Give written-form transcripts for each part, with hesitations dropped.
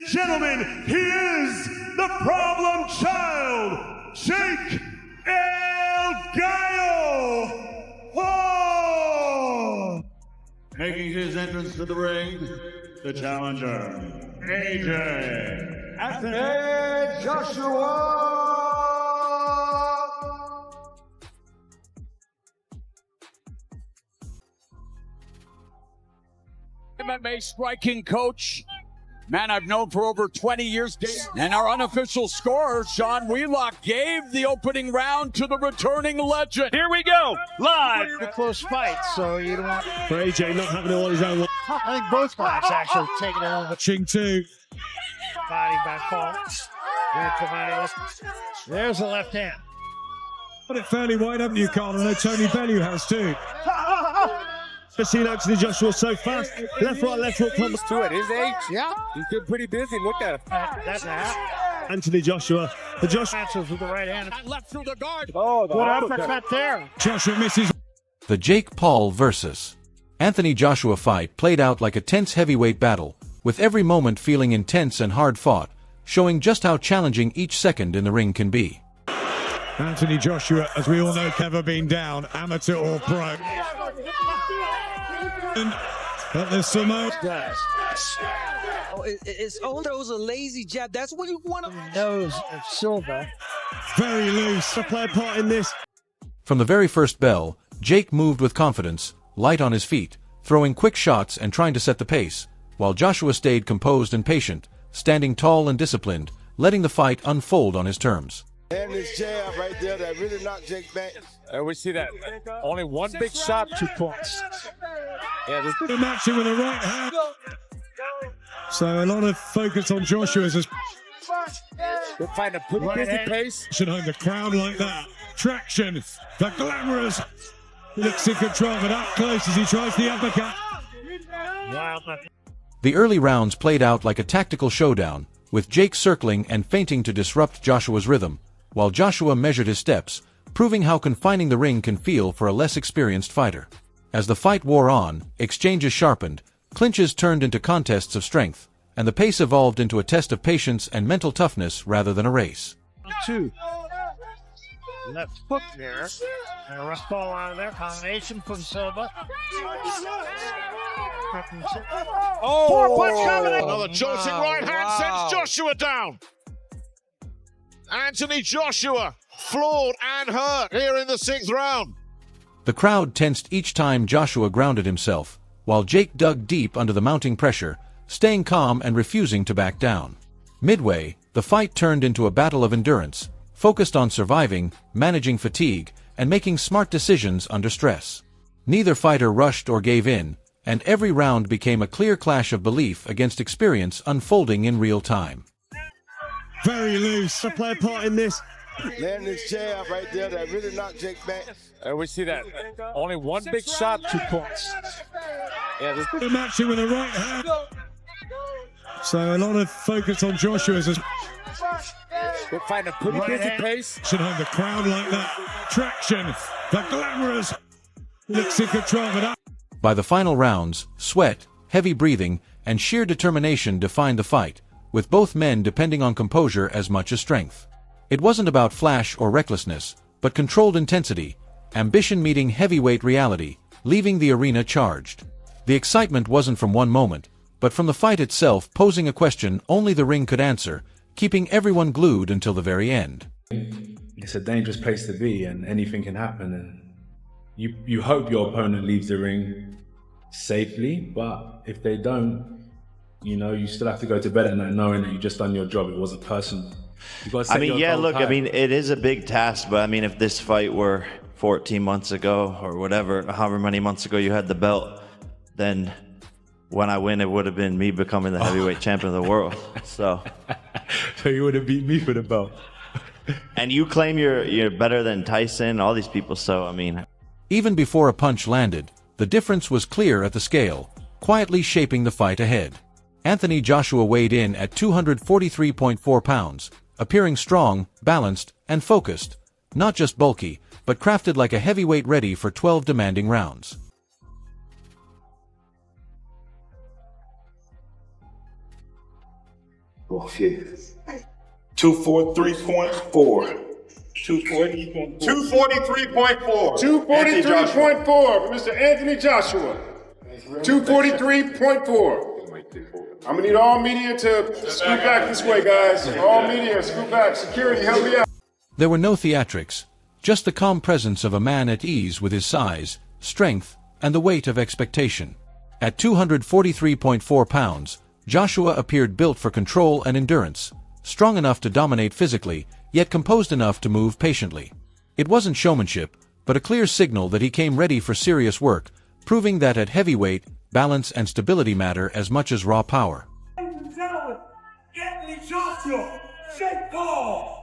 Gentlemen, he is the problem child, Jake El Gallo! Oh! Making his entrance to the ring, the challenger, AJ Anthony Joshua! MMA striking coach, man I've known for over 20 years. And our unofficial scorer, Sean Wheelock, gave the opening round to the returning legend. Here we go, live. A close fight, so you don't want... For AJ not having it on his own. I think both guys actually taking it on the Ching 2. body by Paul. There's the left hand. Got it fairly wide, haven't you, Carl? I know Tony Bellew has too. Just seen Anthony Joshua so fast. Left, right, left hook comes to it. His age, Yeah. he's been pretty busy. Look at him. That's a half. Anthony Joshua. The Joshua Answers with the right hand. And left through the guard. Oh, Good uppercut there. misses. The Jake Paul vs. Anthony Joshua fight played out like a tense heavyweight battle, with every moment feeling intense and hard-fought, showing just how challenging each second in the ring can be. Anthony Joshua, as we all know, never been down, amateur or pro. But there's some more. Oh, it's those a lazy jab. That's what you want to. Nose of Silva. Very loose to play a part in this. From the very first bell, Jake moved with confidence, light on his feet, throwing quick shots and trying to set the pace, while Joshua stayed composed and patient, standing tall and disciplined, letting the fight unfold on his terms. And this jab right there that really knocked Jake back. We see that. Only one big shot, 2 points. Yeah, this The matching with the right hand. So a lot of focus on Joshua's as We're finding a pretty busy pace. should hone the crowd like that. Traction, the glamorous. Looks in control, but up close as he tries the uppercut. Wild left. The early rounds played out like a tactical showdown, with Jake circling and feinting to disrupt Joshua's rhythm, while Joshua measured his steps, proving how confining the ring can feel for a less experienced fighter. As the fight wore on, exchanges sharpened, clinches turned into contests of strength, and the pace evolved into a test of patience and mental toughness rather than a race. 2. Left hook there. And a rough ball out of there. Combination from Silva. Oh, 4-punch combination. Another jolting right hand sends Joshua down. Anthony Joshua floored and hurt here in the 6th round. The crowd tensed each time Joshua grounded himself, while Jake dug deep under the mounting pressure, staying calm and refusing to back down. Midway, the fight turned into a battle of endurance, focused on surviving, managing fatigue, and making smart decisions under stress. Neither fighter rushed or gave in, and every round became a clear clash of belief against experience unfolding in real time. Very loose to play a part in this. landing this jab right there that really knocked Jake back. We see that. Only one big shot, 2 points. Yeah, this The matching with the right hand. So a lot of focus on Joshua's as We're finding a pretty busy pace. should hone the crowd like that. Traction, the glamorous. Looks in control, but up. By the final rounds, sweat, heavy breathing, and sheer determination defined the fight, with both men depending on composure as much as strength. It wasn't about flash or recklessness, but controlled intensity, ambition meeting heavyweight reality, leaving the arena charged. The excitement wasn't from one moment, but from the fight itself posing a question only the ring could answer, keeping everyone glued until the very end. It's a dangerous place to be and anything can happen, and you hope your opponent leaves the ring safely, but if they don't, you still have to go to bed at night knowing that you just done your job. It wasn't personal. I mean, yeah, look, I mean, it is a big task, but I mean, if this fight were 14 months ago or whatever, however many months ago you had the belt, then when I win, it would have been me becoming the heavyweight champion of the world. So you would have beat me for the belt. And you claim you're better than Tyson, all these people, so I mean. Even before a punch landed, the difference was clear at the scale, quietly shaping the fight ahead. Anthony Joshua weighed in at 243.4 pounds, appearing strong, balanced, and focused, not just bulky, but crafted like a heavyweight ready for 12 demanding rounds. Oh, phew. 243.4. 243.4. 243.4, Mr. Anthony Joshua. 243.4. I'm gonna need all media to scoot back this way, guys. All media, scoot back. Security, help me out. There were no theatrics, just the calm presence of a man at ease with his size, strength, and the weight of expectation. At 243.4 pounds, Joshua appeared built for control and endurance, strong enough to dominate physically, yet composed enough to move patiently. It wasn't showmanship, but a clear signal that he came ready for serious work, proving that at heavyweight, balance and stability matter as much as raw power. Ladies and gentlemen, Anthony Joshua, Jake Paul.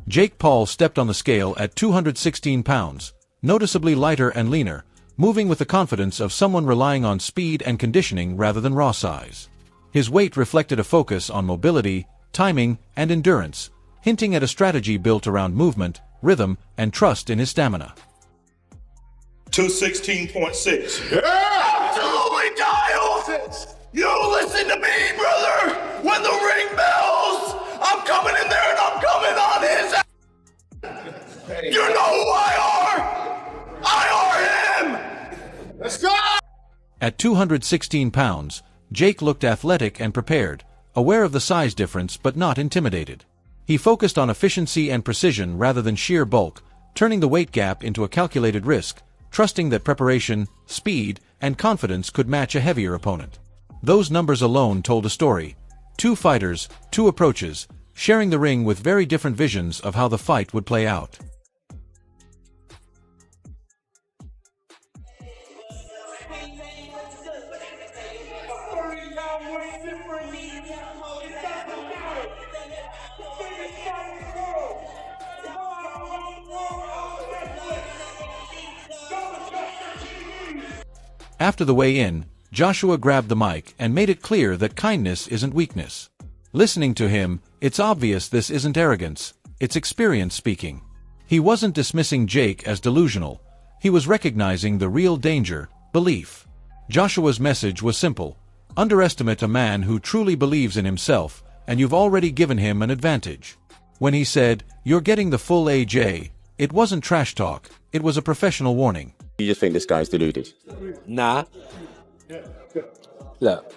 Jake Paul stepped on the scale at 216 pounds, noticeably lighter and leaner, moving with the confidence of someone relying on speed and conditioning rather than raw size. His weight reflected a focus on mobility, timing, and endurance, hinting at a strategy built around movement, rhythm, and trust in his stamina. 216.6. Absolutely dialed! You listen to me, brother! When the ring bells, I'm coming in there and I'm coming on his ass! You know who I are! I are him! Let's go! At 216 pounds, Jake looked athletic and prepared, aware of the size difference but not intimidated. He focused on efficiency and precision rather than sheer bulk, turning the weight gap into a calculated risk, trusting that preparation, speed, and confidence could match a heavier opponent. Those numbers alone told a story. Two fighters, two approaches, sharing the ring with very different visions of how the fight would play out. After the weigh-in, Joshua grabbed the mic and made it clear that kindness isn't weakness. Listening to him, it's obvious this isn't arrogance, it's experience speaking. He wasn't dismissing Jake as delusional, he was recognizing the real danger, belief. Joshua's message was simple: underestimate a man who truly believes in himself, and you've already given him an advantage. When he said, "You're getting the full AJ," it wasn't trash talk, it was a professional warning. You just think this guy's deluded? Nah. Look,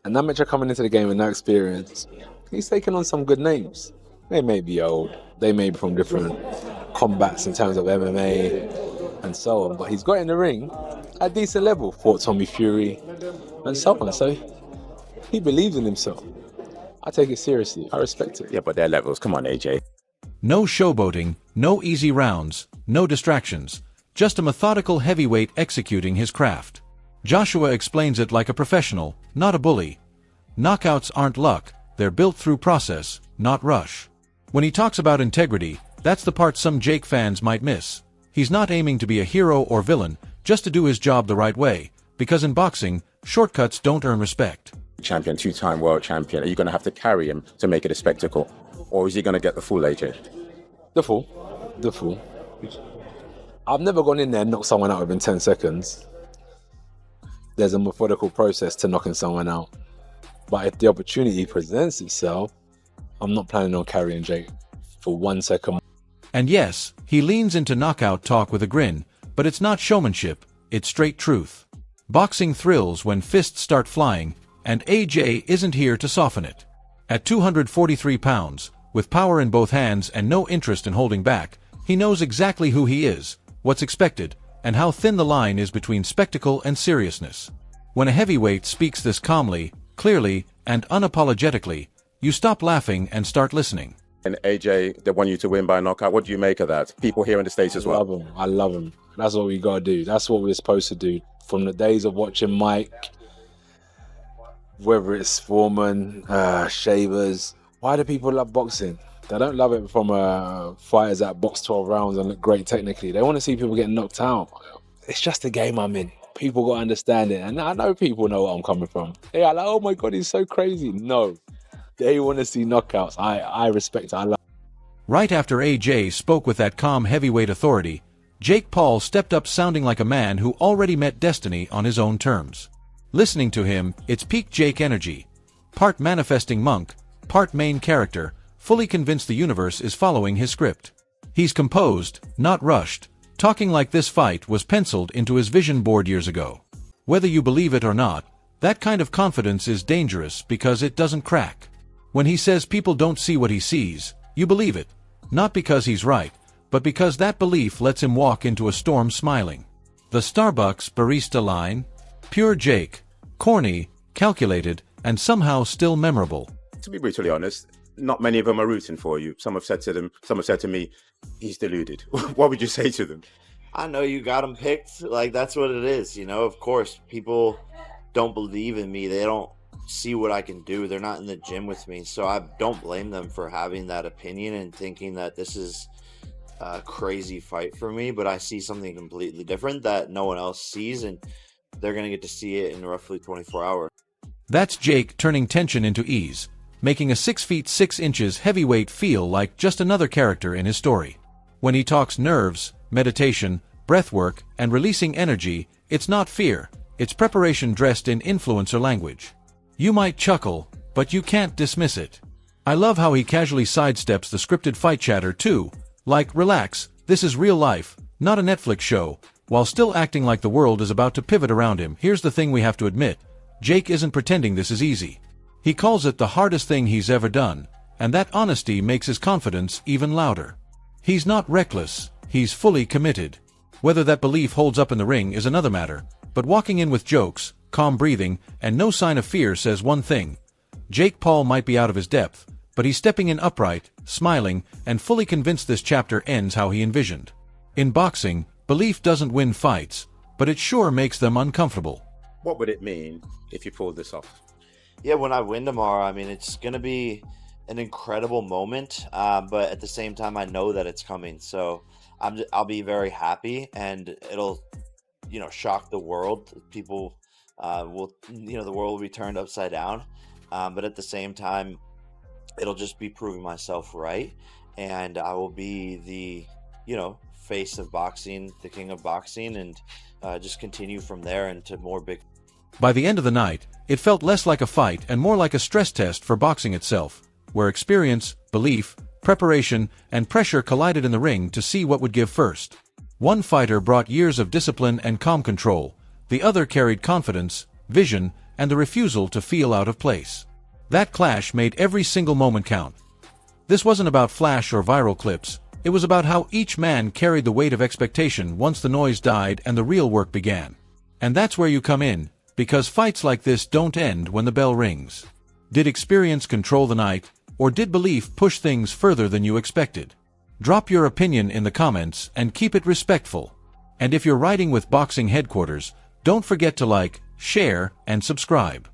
an amateur coming into the game with no experience, he's taken on some good names. They may be old, they may be from different combats in terms of MMA and so on, but he's got in the ring at a decent level, fought Tommy Fury and so on, so he believes in himself. I take it seriously, I respect it. Yeah, but their levels, come on AJ. No showboating, no easy rounds, no distractions, just a methodical heavyweight executing his craft. Joshua explains it like a professional, not a bully. Knockouts aren't luck, they're built through process, not rush. When he talks about integrity, that's the part some Jake fans might miss. He's not aiming to be a hero or villain, just to do his job the right way, because in boxing, shortcuts don't earn respect. Champion, two-time world champion, are you going to have to carry him to make it a spectacle? Or is he going to get the full AJ? The full. I've never gone in there and knocked someone out within 10 seconds. There's a methodical process to knocking someone out. But if the opportunity presents itself, I'm not planning on carrying Jake for 1 second. And yes, he leans into knockout talk with a grin, but it's not showmanship, it's straight truth. Boxing thrills when fists start flying, and AJ isn't here to soften it. At 243 pounds, with power in both hands and no interest in holding back, he knows exactly who he is, what's expected, and how thin the line is between spectacle and seriousness. When a heavyweight speaks this calmly, clearly, and unapologetically, you stop laughing and start listening. And AJ, they want you to win by knockout. What do you make of that? People here in the States as well. I love him. That's what we gotta do. That's what we're supposed to do. From the days of watching Mike, whether it's Foreman, Shavers, why do people love boxing? They don't love it from fighters that box 12 rounds and look great technically. They want to see people getting knocked out. It's just the game I'm in. People got to understand it. And I know people know where I'm coming from. They are like, oh my God, he's so crazy. No, they want to see knockouts. I respect it. I love it. Right after AJ spoke with that calm heavyweight authority, Jake Paul stepped up sounding like a man who already met destiny on his own terms. Listening to him, it's peak Jake energy. Part manifesting monk, part main character, fully convinced the universe is following his script. He's composed, not rushed, talking like this fight was penciled into his vision board years ago. Whether you believe it or not, that kind of confidence is dangerous because it doesn't crack. When he says people don't see what he sees, you believe it. Not because he's right, but because that belief lets him walk into a storm smiling. The Starbucks barista line? Pure Jake. Corny, calculated, and somehow still memorable. To be brutally honest, not many of them are rooting for you. Some have said to me, he's deluded. What would you say to them? I know you got him picked. Like, that's what it is, you know? Of course, people don't believe in me. They don't see what I can do. They're not in the gym with me. So I don't blame them for having that opinion and thinking that this is a crazy fight for me. But I see something completely different that no one else sees, and they're going to get to see it in roughly 24 hours. That's Jake turning tension into ease, making a 6 feet 6 inches heavyweight feel like just another character in his story. When he talks nerves, meditation, breathwork, and releasing energy, it's not fear, it's preparation dressed in influencer language. You might chuckle, but you can't dismiss it. I love how he casually sidesteps the scripted fight chatter too, like, relax, this is real life, not a Netflix show, while still acting like the world is about to pivot around him. Here's the thing we have to admit, Jake isn't pretending this is easy. He calls it the hardest thing he's ever done, and that honesty makes his confidence even louder. He's not reckless, he's fully committed. Whether that belief holds up in the ring is another matter, but walking in with jokes, calm breathing, and no sign of fear says one thing. Jake Paul might be out of his depth, but he's stepping in upright, smiling, and fully convinced this chapter ends how he envisioned. In boxing, belief doesn't win fights, but it sure makes them uncomfortable. What would it mean if you pulled this off? Yeah, when I win tomorrow, I mean, it's going to be an incredible moment, but at the same time, I know that it's coming. So I'll be very happy, and it'll, shock the world. People will, the world will be turned upside down. But at the same time, it'll just be proving myself right, and I will be the, face of boxing, the king of boxing, and just continue from there into more big. By the end of the night, it felt less like a fight and more like a stress test for boxing itself, where experience, belief, preparation, and pressure collided in the ring to see what would give first. One fighter brought years of discipline and calm control, the other carried confidence, vision, and the refusal to feel out of place. That clash made every single moment count. This wasn't about flash or viral clips, it was about how each man carried the weight of expectation once the noise died and the real work began. And that's where you come in, because fights like this don't end when the bell rings. Did experience control the night, or did belief push things further than you expected? Drop your opinion in the comments and keep it respectful. And if you're riding with Boxing Headquarters, don't forget to like, share, and subscribe.